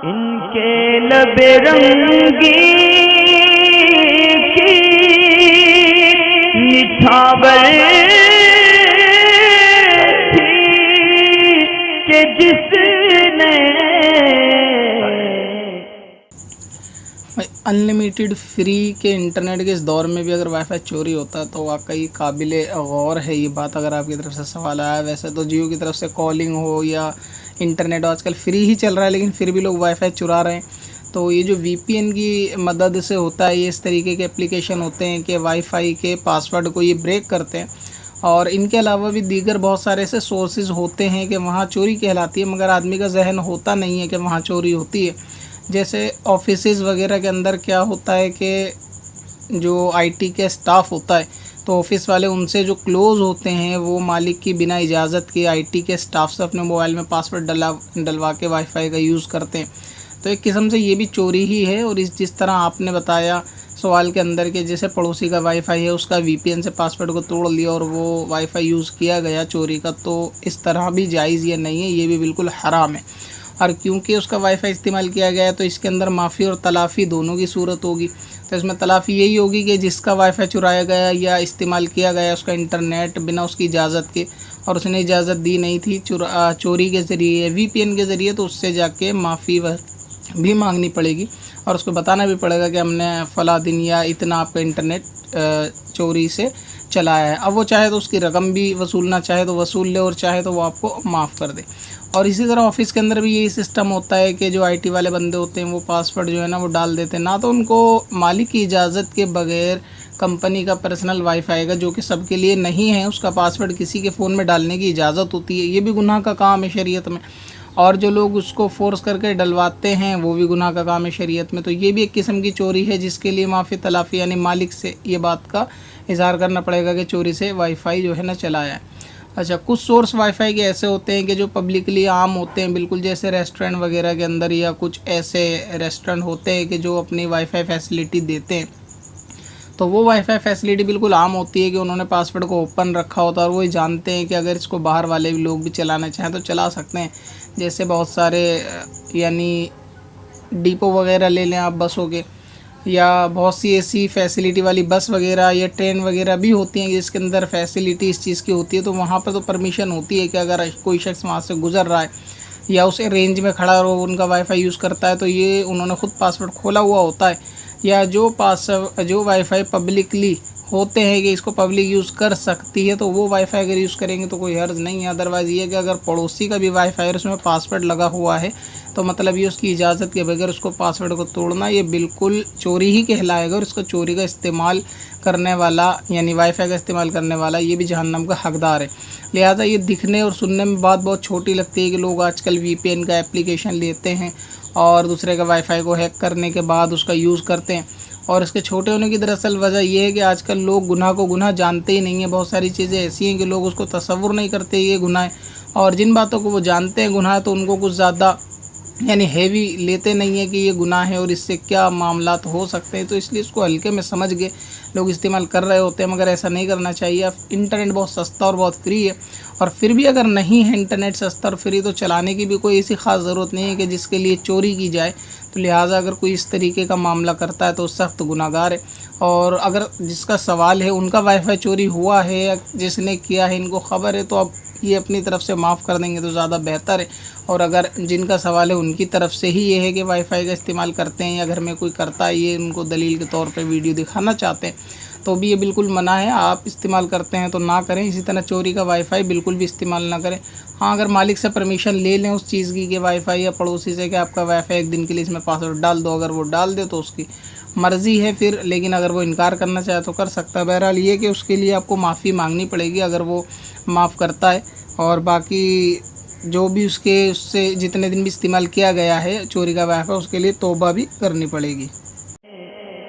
इनके लबे रंगी की निठावर थी कि जिसने अनलिमिटेड फ्री के इंटरनेट के इस दौर में भी अगर वाईफाई चोरी होता है तो वाकई काबिले गौर है ये बात। अगर आपकी तरफ से सवाल आया, वैसे तो जियो की तरफ से कॉलिंग हो या इंटरनेट आजकल फ्री ही चल रहा है, लेकिन फिर भी लोग वाईफाई चुरा रहे हैं। तो ये जो वीपीएन की मदद से होता है, ये इस तरीके के एप्लीकेशन होते हैं कि वाईफाई के पासवर्ड को ये ब्रेक करते हैं। और इनके अलावा भी दीगर बहुत सारे ऐसे सोर्सेज होते हैं कि वहाँ चोरी कहलाती है, मगर आदमी का जहन होता नहीं है कि वहाँ चोरी होती है। जैसे ऑफिसेज वगैरह के अंदर क्या होता है कि जो आईटी के स्टाफ होता है, तो ऑफिस वाले उनसे जो क्लोज़ होते हैं वो मालिक की बिना इजाज़त के आईटी के स्टाफ से अपने मोबाइल में पासवर्ड डलवा के वाईफाई का यूज़ करते हैं। तो एक किस्म से ये भी चोरी ही है। और जिस तरह आपने बताया सवाल के अंदर के जैसे पड़ोसी का वाईफाई है, उसका वीपीएन से पासवर्ड को तोड़ लिया और वो वाईफाई यूज़ किया गया चोरी का, तो इस तरह भी जायज़ ये नहीं है, ये भी बिल्कुल हराम है। और क्योंकि उसका वाईफाई इस्तेमाल किया गया है तो इसके अंदर माफ़ी और तलाफ़ी दोनों की सूरत होगी। तो इसमें तलाफ़ी यही होगी कि जिसका वाईफाई चुराया गया या इस्तेमाल किया गया उसका इंटरनेट बिना उसकी इजाज़त के, और उसने इजाज़त दी नहीं थी चोरी के ज़रिए वीपीएन के ज़रिए, तो उससे जाके माफ़ी भी मांगनी पड़ेगी और उसको बताना भी पड़ेगा कि हमने फ़ला दिन या इतना आपका इंटरनेट चोरी से चलाया है। अब वो चाहे तो उसकी रकम भी वसूलना चाहे तो वसूल ले, और चाहे तो वो आपको माफ़ कर दे। और इसी तरह ऑफिस के अंदर भी यही सिस्टम होता है कि जो आईटी वाले बंदे होते हैं वो पासवर्ड जो है ना वो डाल देते हैं, ना तो उनको मालिक की इजाज़त के बगैर कंपनी का पर्सनल वाईफाई का जो कि सबके लिए नहीं है, उसका पासवर्ड किसी के फ़ोन में डालने की इजाज़त होती है। ये भी गुनाह का काम है शरीयत में। और जो लोग उसको फ़ोर्स करके डलवाते हैं वो भी गुनाह का काम है शरीयत में। तो ये भी एक किस्म की चोरी है जिसके लिए माफ़ी तलाफ़ी यानी मालिक से ये बात का इज़हार करना पड़ेगा कि चोरी से वाईफाई जो है ना चलाया है। अच्छा, कुछ सोर्स वाईफाई के ऐसे होते हैं कि जो पब्लिकली आम होते हैं, बिल्कुल जैसे रेस्टोरेंट वगैरह के अंदर, या कुछ ऐसे रेस्टोरेंट होते हैं कि जो अपनी वाईफाई फैसिलिटी देते हैं। तो वो वाईफाई फैसिलिटी बिल्कुल आम होती है कि उन्होंने पासवर्ड को ओपन रखा होता है और वो जानते हैं कि अगर इसको बाहर वाले भी लोग भी चलाना चाहें तो चला सकते हैं। जैसे बहुत सारे यानी डिपो वगैरह ले लें आप बसों के, या बहुत सी ऐसी फैसिलिटी वाली बस वगैरह या ट्रेन वगैरह भी होती हैं जिसके अंदर फैसिलिटी इस चीज़ की होती है। तो वहाँ पर तो परमिशन होती है कि अगर कोई शख्स वहाँ से गुज़र रहा है या उस रेंज में खड़ा और उनका वाईफाई यूज़ करता है तो ये उन्होंने ख़ुद पासवर्ड खोला हुआ होता है, या जो वाईफाई पब्लिकली होते हैं कि इसको पब्लिक यूज़ कर सकती है तो वो वाईफाई अगर यूज़ करेंगे तो कोई हर्ज नहीं है। अदरवाइज़ ये कि अगर पड़ोसी का भी वाईफाई है उसमें पासवर्ड लगा हुआ है तो मतलब ये उसकी इजाज़त के बगैर उसको पासवर्ड को तोड़ना ये बिल्कुल चोरी ही कहलाएगा। और इसको चोरी का इस्तेमाल करने वाला यानी वाईफाई का इस्तेमाल करने वाला ये भी जहन्नम का हकदार है। लिहाजा ये दिखने और सुनने में बात बहुत छोटी लगती है कि लोग आजकल वीपीएन का एप्लीकेशन लेते हैं और दूसरे का वाईफाई को हैक करने के बाद उसका यूज़ करते हैं। और इसके छोटे होने की दरअसल वजह यह है कि आजकल लोग गुनाह को गुनाह जानते ही नहीं हैं। बहुत सारी चीज़ें ऐसी हैं कि लोग उसको तसव्वुर नहीं करते ये गुनाह है, और जिन बातों को वो जानते हैं गुनाह तो उनको कुछ ज़्यादा यानी हैवी लेते नहीं है कि ये गुनाह है और इससे क्या मामलात हो सकते हैं। तो इसलिए इसको हल्के में समझ के लोग इस्तेमाल कर रहे होते हैं, मगर ऐसा नहीं करना चाहिए। अब इंटरनेट बहुत सस्ता और बहुत फ्री है, और फिर भी अगर नहीं है इंटरनेट सस्ता और फ्री तो चलाने की भी कोई ऐसी ख़ास ज़रूरत नहीं है कि जिसके लिए चोरी की जाए। तो लिहाजा अगर कोई इस तरीके का मामला करता है तो सख्त गुनाहगार है। और अगर जिसका सवाल है उनका वाईफाई चोरी हुआ है या जिसने किया है इनको ख़बर है तो अब ये अपनी तरफ से माफ़ कर देंगे तो ज़्यादा बेहतर है। और अगर जिनका सवाल है उनकी तरफ से ही ये है कि वाईफाई का इस्तेमाल करते हैं या घर में कोई करता है, ये उनको दलील के तौर पे वीडियो दिखाना चाहते हैं तो भी ये बिल्कुल मना है। आप इस्तेमाल करते हैं तो ना करें। इसी तरह चोरी का वाईफाई बिल्कुल भी इस्तेमाल ना करें। हाँ, अगर मालिक से परमिशन ले लें उस चीज़ की कि वाईफाई या पड़ोसी से कि आपका वाईफाई एक दिन के लिए इसमें पासवर्ड डाल दो, अगर वो डाल दे तो उसकी मर्ज़ी है फिर, लेकिन अगर वो इनकार करना चाहे तो कर सकता है। बहरहाल ये कि उसके लिए आपको माफ़ी मांगनी पड़ेगी अगर वो माफ़ करता है, और बाकी जो भी उससे जितने दिन भी इस्तेमाल किया गया है चोरी का वाईफाई उसके लिए तौबा भी करनी पड़ेगी।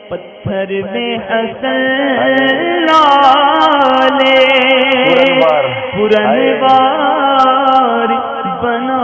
पत्थर में हसन लाले पुरनवार बना